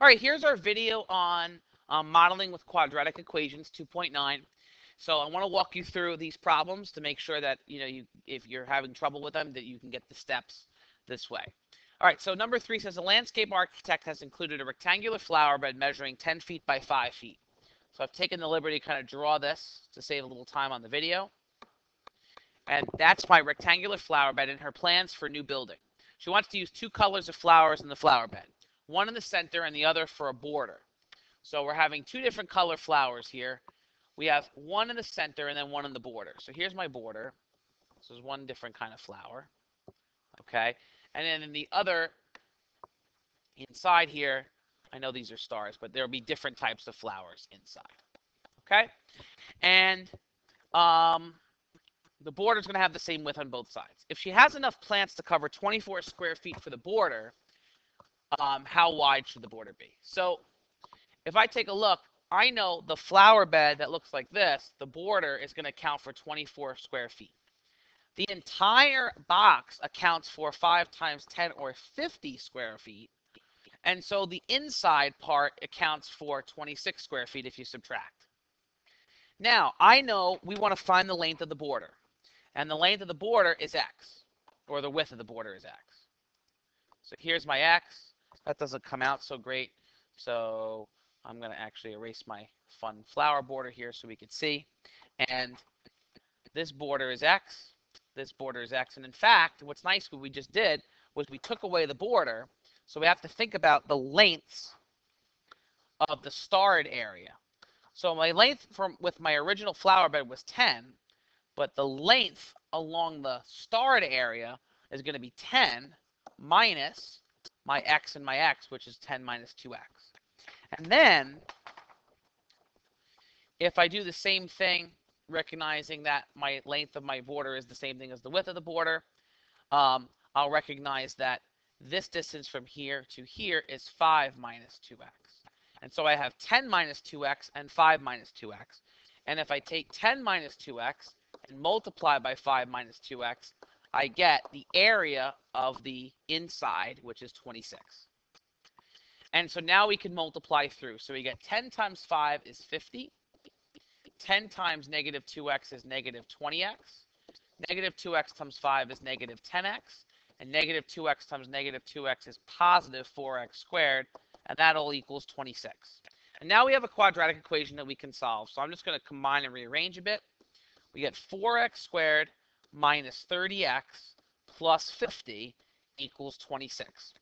All right, here's our video on modeling with quadratic equations 2.9. So I want to walk you through these problems to make sure that if you're having trouble with them, that you can get the steps this way. All right, so number 3 says a landscape architect has included a rectangular flower bed measuring 10 feet by 5 feet. So I've taken the liberty to kind of draw this to save a little time on the video. And that's my rectangular flower bed and her plans for new building. She wants to use 2 colors of flowers in the flower bed, one in the center and the other for a border. So we're having 2 different color flowers here. We have one in the center and then one in the border. So here's my border. This is one different kind of flower. Okay. And then in the other, inside here, I know these are stars, but there'll be different types of flowers inside. Okay. And the border is going to have the same width on both sides. If she has enough plants to cover 24 square feet for the border, how wide should the border be? So if I take a look, I know the flower bed that looks like this, the border is going to account for 24 square feet. The entire box accounts for 5 times 10 or 50 square feet. And so the inside part accounts for 26 square feet if you subtract. Now, I know we want to find the length of the border. And the length of the border is x, or the width of the border is x. So here's my x. That doesn't come out so great. So I'm going to actually erase my fun flower border here so we can see. And this border is x. This border is x. And in fact, what's nice, what we just did was we took away the border. So we have to think about the lengths of the starred area. So my length with my original flower bed was 10. But the length along the starred area is going to be 10 minus my x and my x, which is 10 minus 2x. And then, if I do the same thing, recognizing that my length of my border is the same thing as the width of the border, I'll recognize that this distance from here to here is 5 minus 2x. And so I have 10 minus 2x and 5 minus 2x. And if I take 10 minus 2x, and multiply by 5 minus 2x, I get the area of the inside, which is 26. And so now we can multiply through. So we get 10 times 5 is 50. 10 times negative 2x is negative 20x. Negative 2x times 5 is negative 10x. And negative 2x times negative 2x is positive 4x squared. And that all equals 26. And now we have a quadratic equation that we can solve. So I'm just going to combine and rearrange a bit. We get 4x squared minus 30x plus 50 equals 26.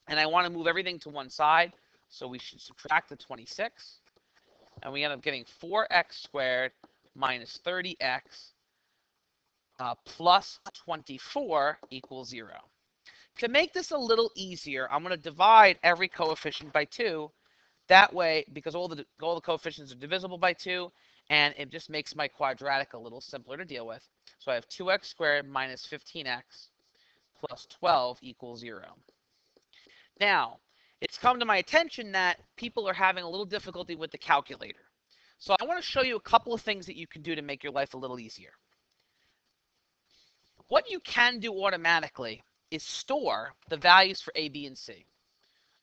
And I want to move everything to one side, so we should subtract the 26. And we end up getting 4x squared minus 30x plus 24 equals 0. To make this a little easier, I'm going to divide every coefficient by 2. That way, because all the coefficients are divisible by 2, and it just makes my quadratic a little simpler to deal with. So I have 2x squared minus 15x plus 12 equals 0. Now, it's come to my attention that people are having a little difficulty with the calculator. So I want to show you a couple of things that you can do to make your life a little easier. What you can do automatically is store the values for a, b, and c.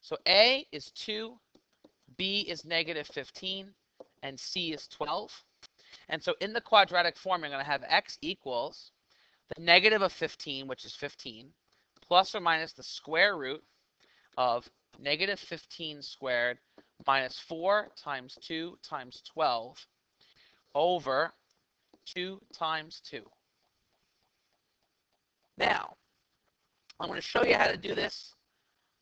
So a is 2, b is negative 15, and c is 12. And so in the quadratic form, I'm going to have x equals the negative of 15, which is 15, plus or minus the square root of negative 15 squared minus 4 times 2 times 12 over 2 times 2. Now, I'm going to show you how to do this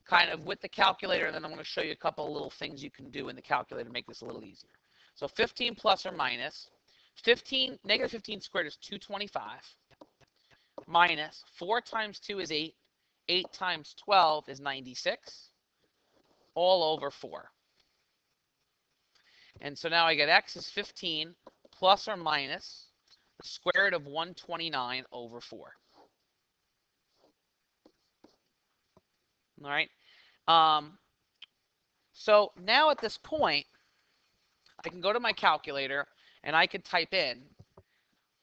kind of with the calculator, and then I'm going to show you a couple of little things you can do in the calculator to make this a little easier. So 15 plus or minus, negative 15 squared is 225, minus 4 times 2 is 8, 8 times 12 is 96, all over 4. And so now I get x is 15 plus or minus the square root of 129 over 4. All right. So now at this point, I can go to my calculator and I can type in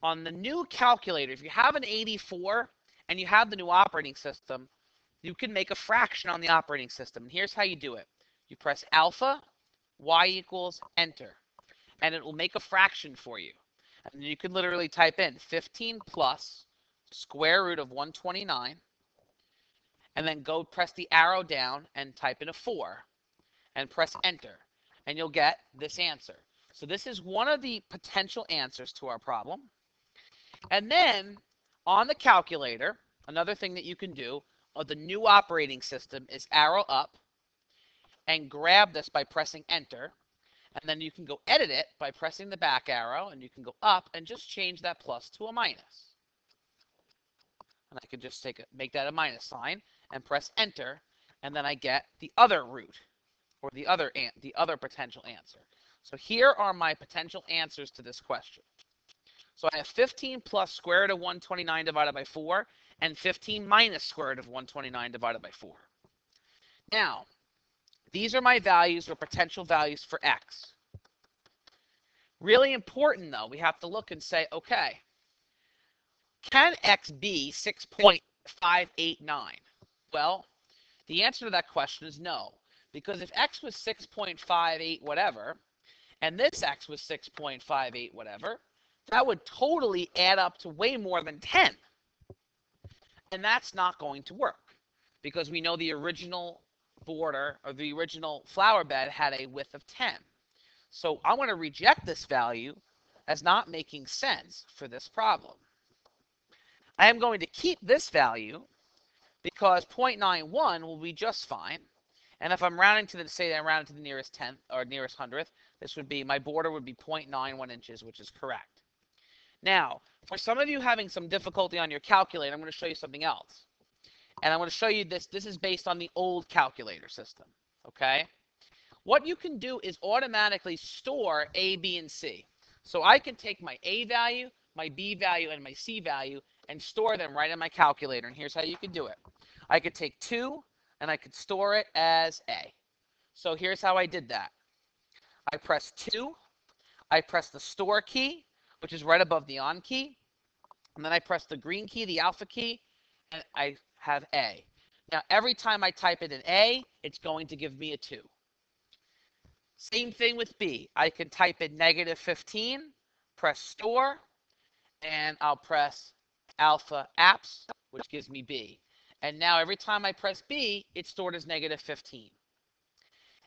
on the new calculator. If you have an 84 and you have the new operating system, you can make a fraction on the operating system. And here's how you do it. You press alpha, y equals enter, and it will make a fraction for you. And you can literally type in 15 plus square root of 129, and then go press the arrow down and type in a 4, and press enter, and you'll get this answer. So this is one of the potential answers to our problem. And then on the calculator, another thing that you can do of the new operating system is arrow up and grab this by pressing enter. And then you can go edit it by pressing the back arrow, and you can go up and just change that plus to a minus. And I can just make that a minus sign and press enter, and then I get the other root, or the other potential answer. So here are my potential answers to this question. So I have 15 plus square root of 129 divided by 4, and 15 minus square root of 129 divided by 4. Now, these are my values or potential values for x. Really important, though, we have to look and say, okay, can x be 6.589? Well, the answer to that question is no. Because if x was 6.58 whatever, and this x was 6.58 whatever, that would totally add up to way more than 10. And that's not going to work, because we know the original border, or the original flower bed, had a width of 10. So I want to reject this value as not making sense for this problem. I am going to keep this value because 0.91 will be just fine. And if I'm rounding to say that I'm rounding to the nearest tenth or nearest hundredth, this would be, my border would be 0.91 inches, which is correct. Now, for some of you having some difficulty on your calculator, I'm going to show you something else. And I'm going to show you this. This is based on the old calculator system. Okay? What you can do is automatically store A, B, and C. So I can take my A value, my B value, and my C value and store them right in my calculator. And here's how you can do it. I could take 2, and I could store it as A. So here's how I did that. I press 2, I press the store key, which is right above the on key, and then I press the green key, the alpha key, and I have A. Now, every time I type it in A, it's going to give me a 2. Same thing with B. I can type in -15, press store, and I'll press alpha apps, which gives me B. And now every time I press B, it's stored as -15.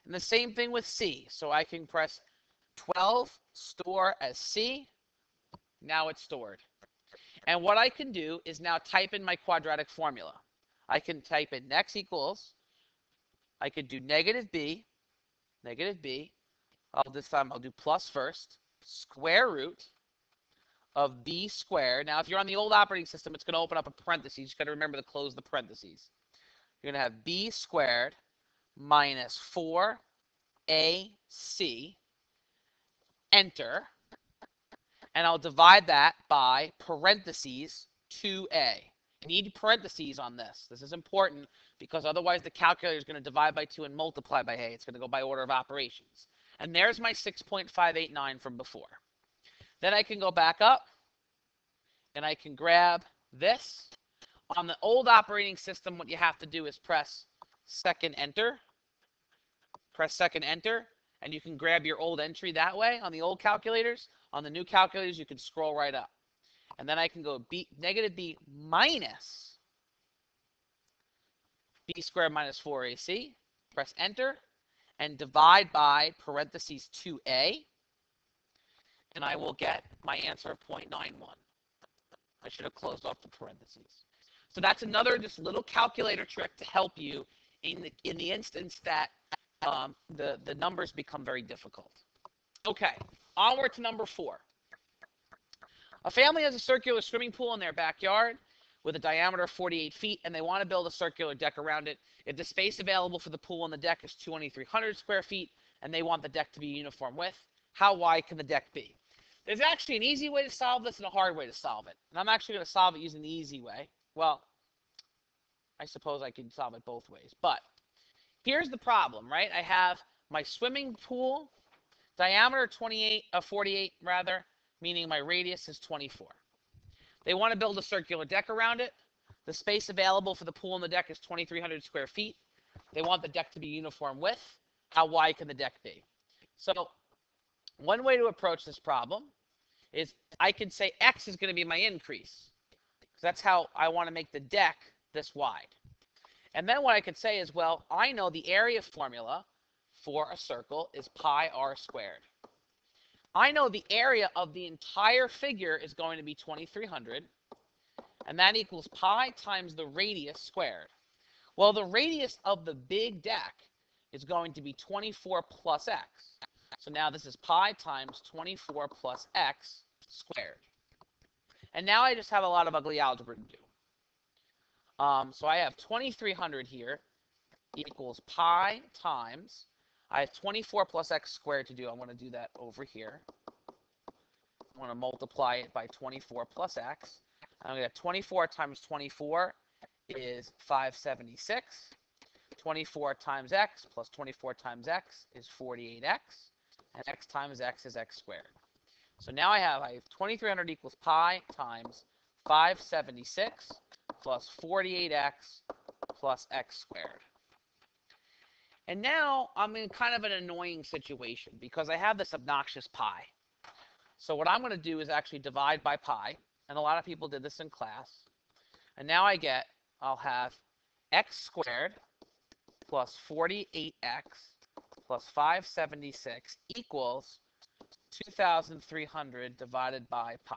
And the same thing with C. So I can press 12, store as C. Now it's stored. And what I can do is now type in my quadratic formula. I can type in x equals, I could do -b, this time I'll do plus first, square root of b squared. Now, if you're on the old operating system, it's going to open up a parentheses. You just got to remember to close the parentheses. You're going to have b squared minus 4ac, enter, and I'll divide that by parentheses 2a. You need parentheses on this. This is important because otherwise the calculator is going to divide by 2 and multiply by a. It's going to go by order of operations. And there's my 6.589 from before. Then I can go back up, and I can grab this. On the old operating system, what you have to do is press second enter. Press second enter, and you can grab your old entry that way on the old calculators. On the new calculators, you can scroll right up. And then I can go -b minus b squared minus 4ac. Press enter, and divide by parentheses 2a. And I will get my answer of 0.91. I should have closed off the parentheses. So that's another just little calculator trick to help you in the instance that the numbers become very difficult. Okay, onward to number 4. A family has a circular swimming pool in their backyard with a diameter of 48 feet, and they want to build a circular deck around it. If the space available for the pool and the deck is 2,300 square feet, and they want the deck to be uniform width, how wide can the deck be? There's actually an easy way to solve this and a hard way to solve it. And I'm actually going to solve it using the easy way. Well, I suppose I can solve it both ways. But here's the problem, right? I have my swimming pool, diameter 48 rather, meaning my radius is 24. They want to build a circular deck around it. The space available for the pool and the deck is 2,300 square feet. They want the deck to be uniform width. how wide can the deck be? So one way to approach this problem is I can say x is going to be my increase, because that's how I want to make the deck this wide. And then what I could say is, well, I know the area formula for a circle is pi r squared. I know the area of the entire figure is going to be 2300, and that equals pi times the radius squared. Well, the radius of the big deck is going to be 24 plus x. So now this is pi times 24 plus x squared. And now I just have a lot of ugly algebra to do. So I have 2300 here equals pi times, I have 24 plus x squared to do. I'm going to do that over here. I'm going to multiply it by 24 plus x. I'm going to get 24 times 24 is 576. 24 times x plus 24 times x is 48x. And x times x is x squared. So now I have 2300 equals pi times 576 plus 48x plus x squared. And now I'm in kind of an annoying situation because I have this obnoxious pi. So what I'm going to do is actually divide by pi. And a lot of people did this in class. And now I'll have x squared plus 48x plus 576 equals 2,300 divided by pi.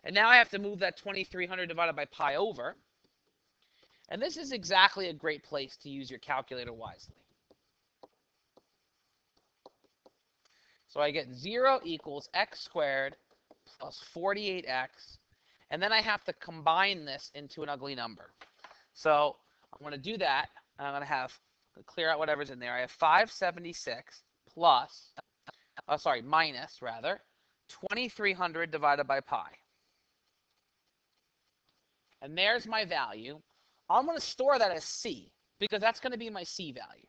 And now I have to move that 2,300 divided by pi over. And this is exactly a great place to use your calculator wisely. So I get 0 equals x squared plus 48x. And then I have to combine this into an ugly number. So I'm going to do that. I'm going to clear out whatever's in there. I have 576 minus 2,300 divided by pi. And there's my value. I'm going to store that as c, because that's going to be my c value.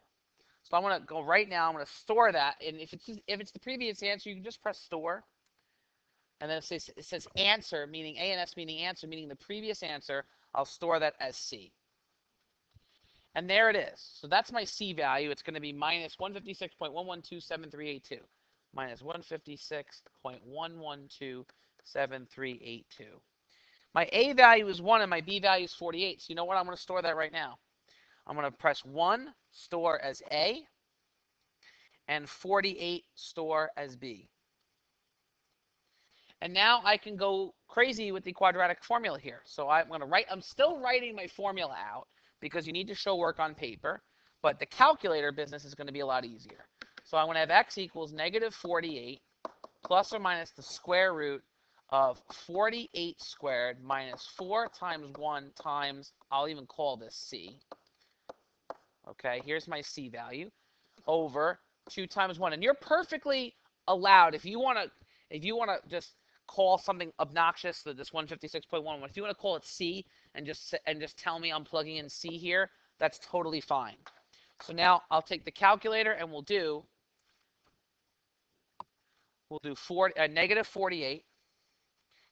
So I'm going to go right now. I'm going to store that. And if it's the previous answer, you can just press store. And then it says answer, meaning A and S meaning answer, meaning the previous answer. I'll store that as c. And there it is. So that's my c value. It's going to be minus 156.1127382. Minus 156.1127382. My a value is 1 and my b value is 48. So you know what? I'm going to store that right now. I'm going to press 1, store as a, and 48, store as b. And now I can go crazy with the quadratic formula here. So I'm still writing my formula out because you need to show work on paper, but the calculator business is going to be a lot easier. So I'm going to have x equals negative 48 plus or minus the square root of 48 squared minus 4 times 1 times, I'll even call this c. Okay, here's my c value, over 2 times 1. And you're perfectly allowed, if you want to just call something obnoxious, this 156.11, if you want to call it c and just tell me I'm plugging in c here, that's totally fine. So now I'll take the calculator and we'll do negative 48.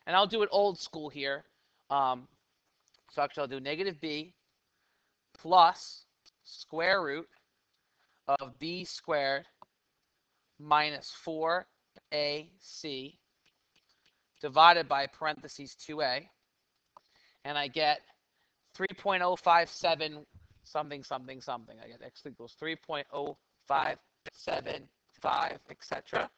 And I'll do it old school here. So actually I'll do negative b plus square root of b squared minus 4ac divided by parentheses 2a. And I get 3.057 something, something, something. I get x equals 3.0575, etc.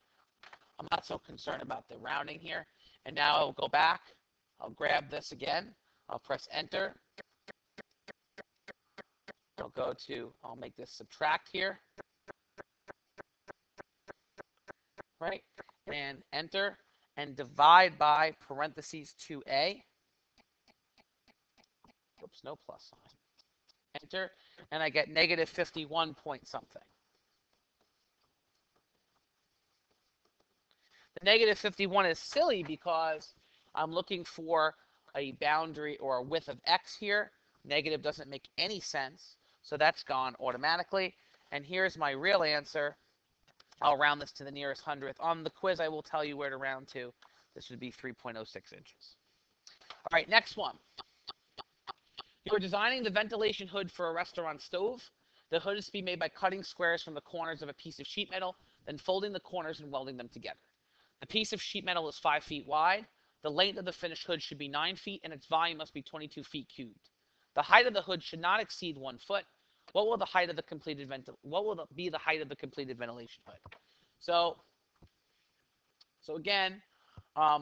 I'm not so concerned about the rounding here. And now I'll go back. I'll grab this again. I'll press enter. I'll make this subtract here. Right? And enter. And divide by parentheses 2a. Oops, no plus sign. Enter. And I get negative 51 point something. The negative 51 is silly because I'm looking for a boundary or a width of x here. Negative doesn't make any sense, so that's gone automatically. And here's my real answer. I'll round this to the nearest hundredth. On the quiz, I will tell you where to round to. This would be 3.06 inches. All right, next one. You're designing the ventilation hood for a restaurant stove. The hood is to be made by cutting squares from the corners of a piece of sheet metal, then folding the corners and welding them together. The piece of sheet metal is 5 feet wide. The length of the finished hood should be 9 feet, and its volume must be 22 feet cubed. The height of the hood should not exceed 1 foot. What will the height of the completed be the height of the completed ventilation hood? So again,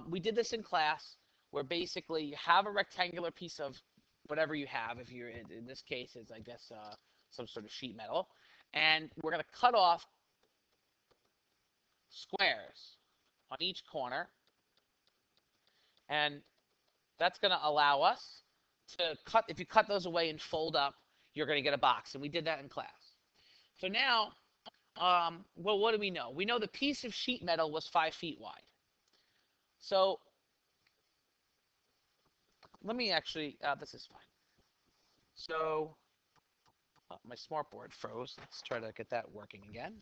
we did this in class, where basically you have a rectangular piece of whatever you have. If you're in this case, it's I guess some sort of sheet metal, and we're going to cut off squares on each corner, and that's going to allow us to cut. If you cut those away and fold up, you're going to get a box, and we did that in class. So now, well, what do we know? We know the piece of sheet metal was 5 feet wide. So let me actually, this is fine. So my smartboard froze. Let's try to get that working again.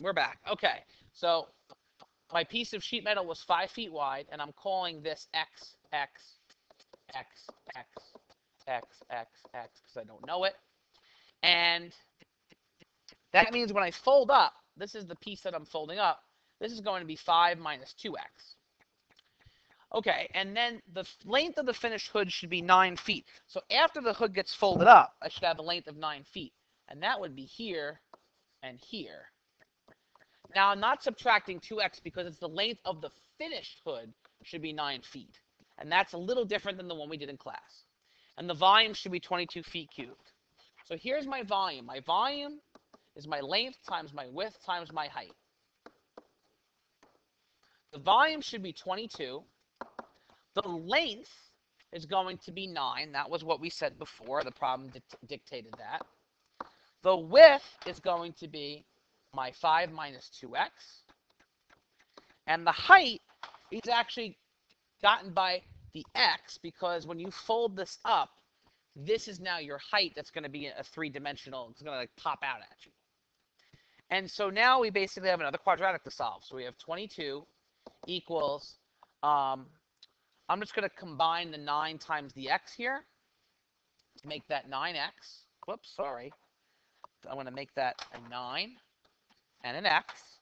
We're back. Okay, so my piece of sheet metal was 5 feet wide, and I'm calling this X, X, X, X, X, X, X, because I don't know it. And that means when I fold up, this is the piece that I'm folding up, this is going to be 5 minus 2x. Okay, and then the length of the finished hood should be 9 feet. So after the hood gets folded up, I should have a length of 9 feet. And that would be here and here. Now, I'm not subtracting 2x because it's the length of the finished hood should be 9 feet. And that's a little different than the one we did in class. And the volume should be 22 feet cubed. So here's my volume. My volume is my length times my width times my height. The volume should be 22. The length is going to be 9. That was what we said before. The problem dictated that. The width is going to be my 5 minus 2x. And the height is actually gotten by the x, because when you fold this up, this is now your height that's going to be a three-dimensional. It's going to like pop out at you. And so now we basically have another quadratic to solve. So we have 22 equals, I'm just going to combine the 9 times the x here to make that 9x. Whoops, sorry. I'm going to make that a 9 and an x.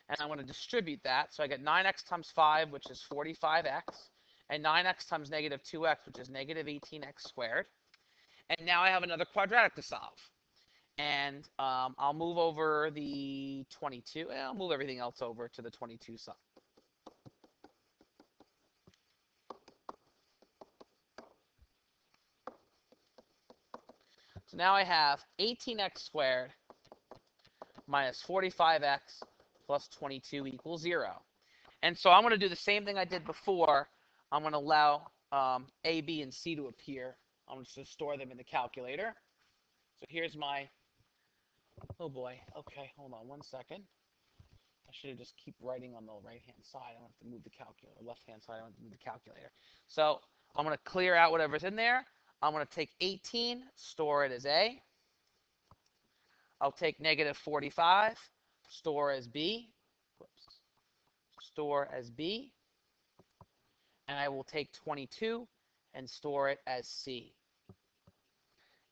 And I'm going to distribute that. So I get 9x times 5, which is 45x, and 9x times negative 2x, which is negative 18x squared. And now I have another quadratic to solve. And I'll move over the 22. I'll move everything else over to the 22 side. So now I have 18x squared minus 45x plus 22 equals 0. And so I'm going to do the same thing I did before. I'm going to allow A, B, and C to appear. I'm just going to store them in the calculator. So here's my, oh boy, okay, hold on 1 second. I should have just keep writing on the right-hand side. I don't have to move the calculator, left-hand side, I don't have to move the calculator. So I'm going to clear out whatever's in there. I'm going to take 18, store it as A. I'll take negative 45, store as B. Whoops. Store as B. And I will take 22 and store it as C.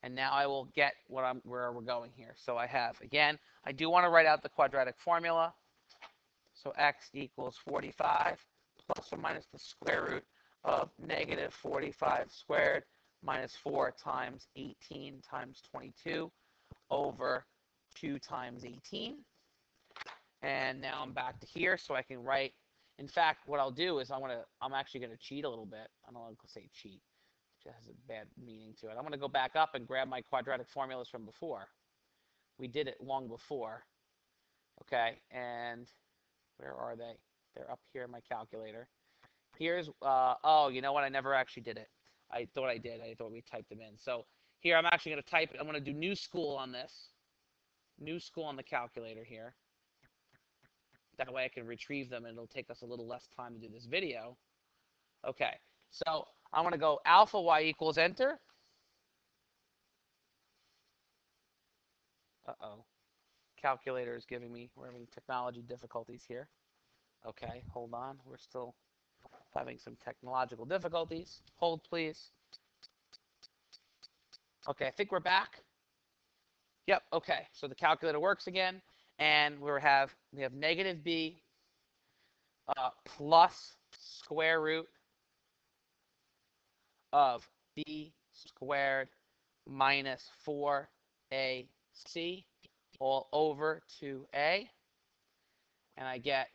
And now I will get where we're going here. So I have, again, I do want to write out the quadratic formula. So x equals 45 plus or minus the square root of negative 45 squared minus 4 times 18 times 22 over 2 times 18. And now I'm back to here, so I can write. In fact, what I'll do is I'm actually going to cheat a little bit. I don't want to say cheat. It has a bad meaning to it. I'm going to go back up and grab my quadratic formulas from before. We did it long before. Okay, and where are they? They're up here in my calculator. Here's, oh, you know what? I never actually did it. I thought I did. I thought we typed them in. So here I'm actually going to type it. I'm going to do new school on this. New school on the calculator here. That way I can retrieve them, and it'll take us a little less time to do this video. Okay, so I'm going to go alpha y equals enter. Uh-oh. Calculator is giving me, we're having technology difficulties here. Okay, hold on. We're still, Having some technological difficulties. Hold, please. Okay, I think we're back. Yep, okay. So the calculator works again, and we have negative b plus square root of b squared minus 4ac all over 2a, and I get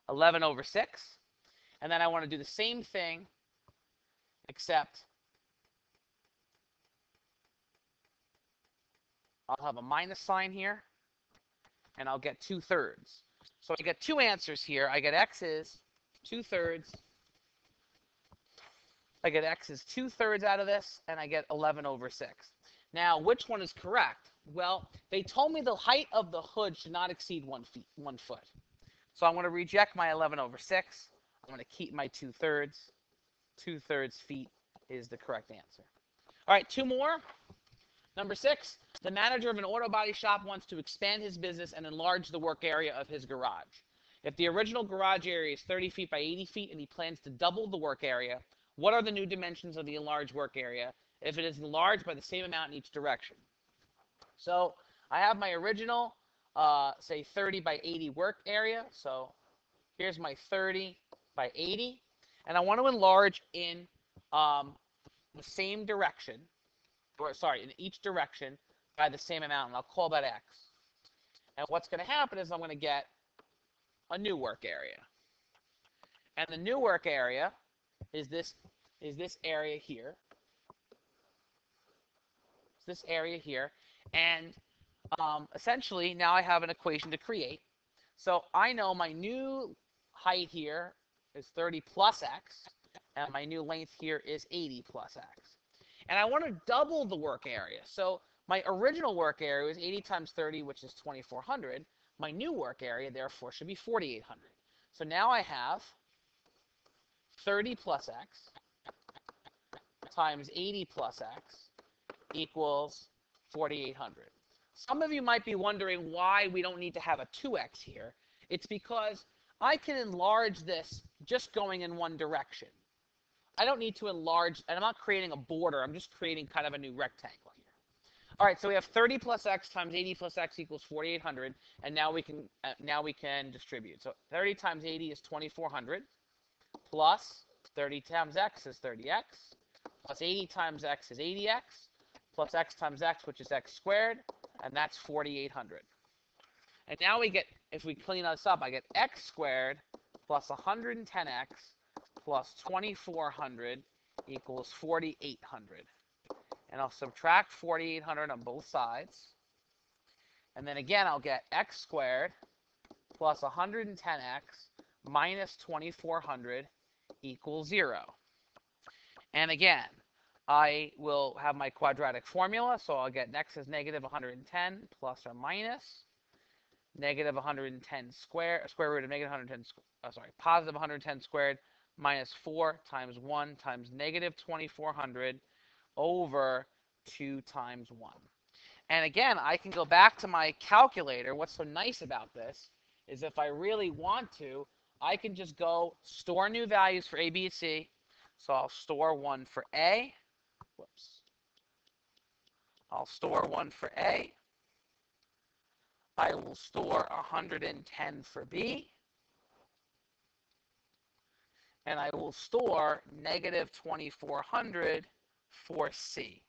11 over 6. And then I want to do the same thing, except I'll have a minus sign here, and I'll get 2/3. So I get two answers here. I get x is 2/3. I get x is 2/3 out of this, and I get 11 over 6. Now, which one is correct? Well, they told me the height of the hood should not exceed 1 foot. So I'm going to reject my 11 over 6. I'm going to keep my 2/3. 2/3 feet is the correct answer. All right, two more. Number 6, the manager of an auto body shop wants to expand his business and enlarge the work area of his garage. If the original garage area is 30 feet by 80 feet and he plans to double the work area, what are the new dimensions of the enlarged work area if it is enlarged by the same amount in each direction? So I have my original, say 30 by 80 work area. So here's my 30 by 80. And I want to enlarge in the same direction, or sorry, in each direction by the same amount, and I'll call that x. And what's going to happen is I'm going to get a new work area. And the new work area is this area here. It's this area here. And essentially, now I have an equation to create. So I know my new height here is 30 plus x, and my new length here is 80 plus x. And I want to double the work area. So my original work area was 80 times 30, which is 2,400. My new work area, therefore, should be 4,800. So now I have 30 plus x times 80 plus x equals 4,800. Some of you might be wondering why we don't need to have a 2x here. It's because I can enlarge this just going in one direction. I don't need to enlarge, and I'm not creating a border. I'm just creating kind of a new rectangle here. All right, so we have 30 plus x times 80 plus x equals 4,800, and now we can distribute. So 30 times 80 is 2,400, plus 30 times x is 30x, plus 80 times x is 80x, plus x times x, which is x squared, and that's 4,800. And now we get, if we clean this up, I get x squared plus 110x plus 2,400 equals 4,800. And I'll subtract 4,800 on both sides. And then again, I'll get x squared plus 110x minus 2,400 equals 0. And again, I will have my quadratic formula. So I'll get x is negative 110 plus or minus negative 110 squared, square root of negative 110, positive 110 squared minus 4 times 1 times negative 2,400 over 2 times 1. And again, I can go back to my calculator. What's so nice about this is if I really want to, I can just go store new values for A, B, and C. So I'll store one for A. Whoops. I'll store one for A. I will store 110 for B. And I will store negative 2,400 for C.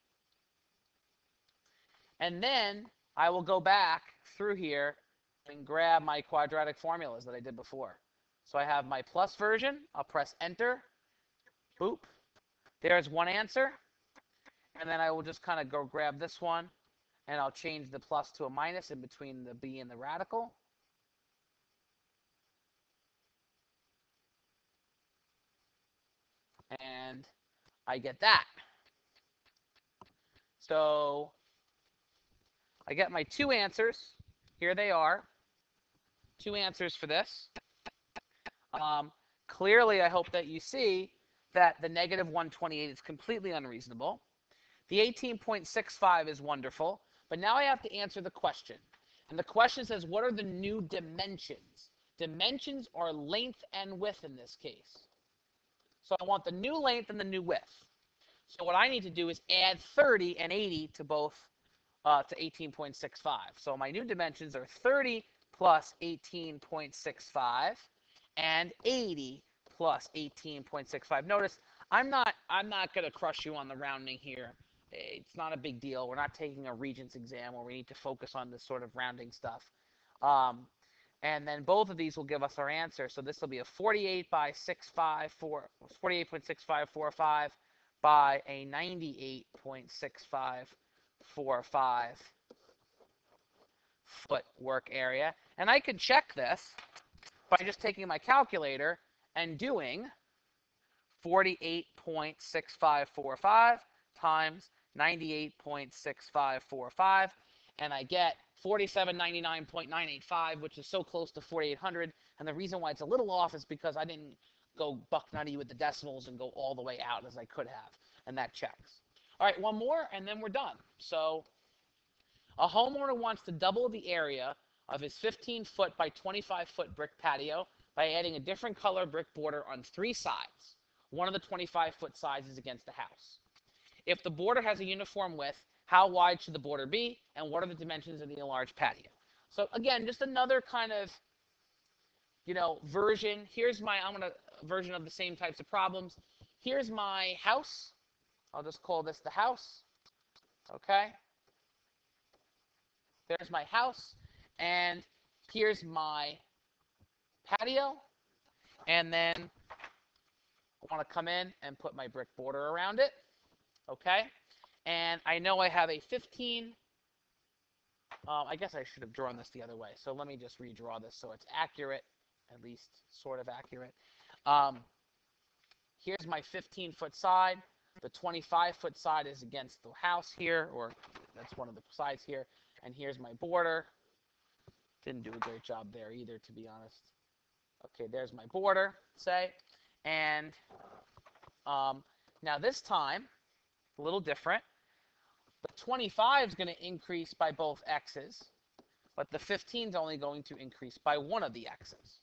And then I will go back through here and grab my quadratic formulas that I did before. So I have my plus version. I'll press enter. Boop. There's one answer. And then I will just kind of go grab this one, and I'll change the plus to a minus in between the b and the radical. And I get that. So I get my two answers. Here they are. Two answers for this. Clearly, I hope that you see that the negative 128 is completely unreasonable. The 18.65 is wonderful. But now I have to answer the question. And the question says, what are the new dimensions? Dimensions are length and width in this case. So I want the new length and the new width. So what I need to do is add 30 and 80 to both to 18.65. So my new dimensions are 30 plus 18.65 and 80 plus 18.65. Notice I'm not going to crush you on the rounding here. It's not a big deal. We're not taking a Regents exam where we need to focus on this sort of rounding stuff. And then both of these will give us our answer. So this will be a 48 by 48.6545 by a 98.6545 foot work area. And I could check this by just taking my calculator and doing 48.6545 times 98.6545, and I get 4799.985, which is so close to 4800. And the reason why it's a little off is because I didn't go buck nutty with the decimals and go all the way out as I could have, and that checks. All right, one more, and then we're done. So a homeowner wants to double the area of his 15-foot by 25-foot brick patio by adding a different color brick border on 3 sides. One of the 25-foot sides is against the house. If the border has a uniform width, how wide should the border be, and what are the dimensions of the enlarged patio? So again, just another kind of, version. Here's my version of the same types of problems. Here's my house. I'll just call this the house. Okay. There's my house, and here's my patio, and then I want to come in and put my brick border around it. Okay, and I know I have a 15. I guess I should have drawn this the other way. So let me just redraw this so it's accurate, at least sort of accurate. Here's my 15-foot side. The 25-foot side is against the house here, or that's one of the sides here. And here's my border. Didn't do a great job there either, to be honest. Okay, there's my border, say. And now this time, a little different. The 25 is going to increase by both x's, but the 15 is only going to increase by one of the x's.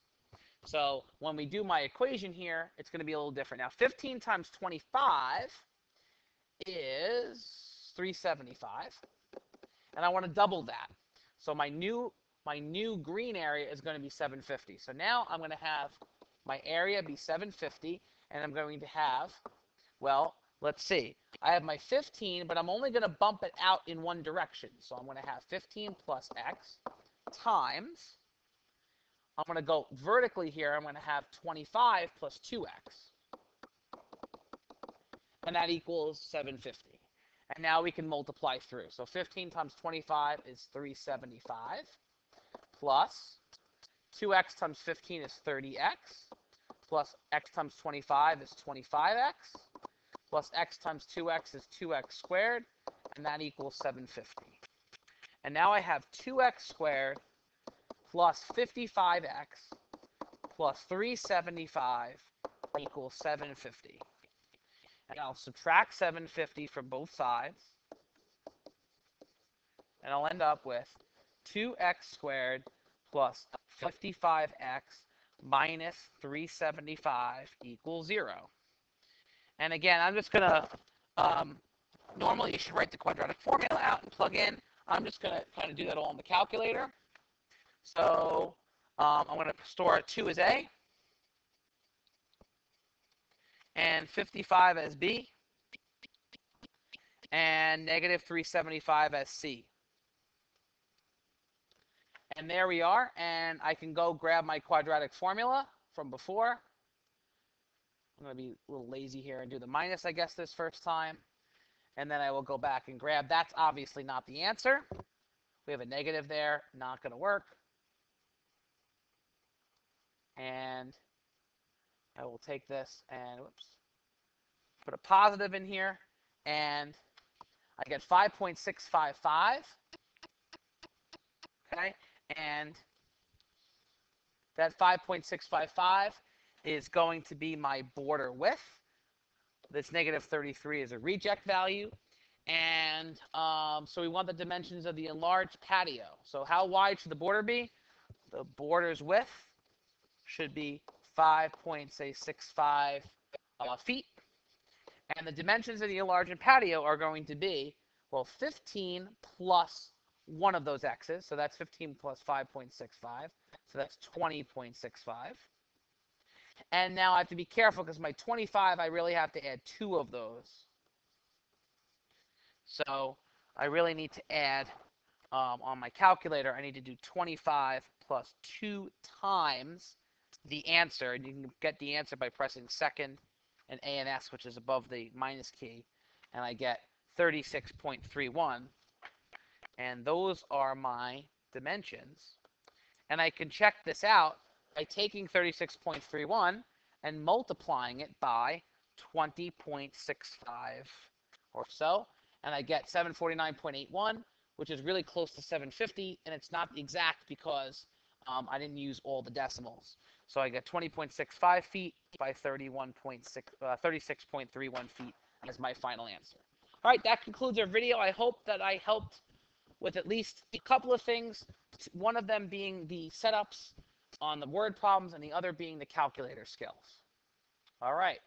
So when we do my equation here, it's going to be a little different. Now 15 times 25 is 375, and I want to double that. So my new green area is going to be 750. So now I'm going to have my area be 750, and I'm going to have, well, let's see. I have my 15, but I'm only going to bump it out in one direction. So I'm going to have 15 plus x times, I'm going to go vertically here. I'm going to have 25 plus 2x. And that equals 750. And now we can multiply through. So 15 times 25 is 375 plus 2x times 15 is 30x plus x times 25 is 25x plus x times 2x is 2x squared, and that equals 750. And now I have 2x squared plus 55x plus 375 equals 750. And I'll subtract 750 from both sides, and I'll end up with 2x squared plus 55x minus 375 equals 0. And again, I'm just going to, normally you should write the quadratic formula out and plug in. I'm just going to kind of do that all on the calculator. So I'm going to store 2 as A and 55 as B and negative 375 as C. And there we are. And I can go grab my quadratic formula from before. I'm going to be a little lazy here and do the minus, I guess, this first time. And then I will go back and grab. That's obviously not the answer. We have a negative there. Not going to work. And I will take this and, put a positive in here. And I get 5.655. Okay? And that 5.655 is going to be my border width. This negative 33 is a reject value. And so we want the dimensions of the enlarged patio. So how wide should the border be? The border's width should be 5.65 feet. And the dimensions of the enlarged patio are going to be, well, 15 plus one of those x's. So that's 15 plus 5.65. So that's 20.65. And now I have to be careful because my 25, I really have to add two of those. So I really need to add, on my calculator, I need to do 25 plus 2 times the answer. And you can get the answer by pressing second and A and S, which is above the minus key. And I get 36.31. And those are my dimensions. And I can check this out by taking 36.31 and multiplying it by 20.65 or so. And I get 749.81, which is really close to 750. And it's not exact because I didn't use all the decimals. So I get 20.65 feet by 36.31 feet as my final answer. All right, that concludes our video. I hope that I helped with at least a couple of things, one of them being the setups on the word problems and the other being the calculator skills. All right.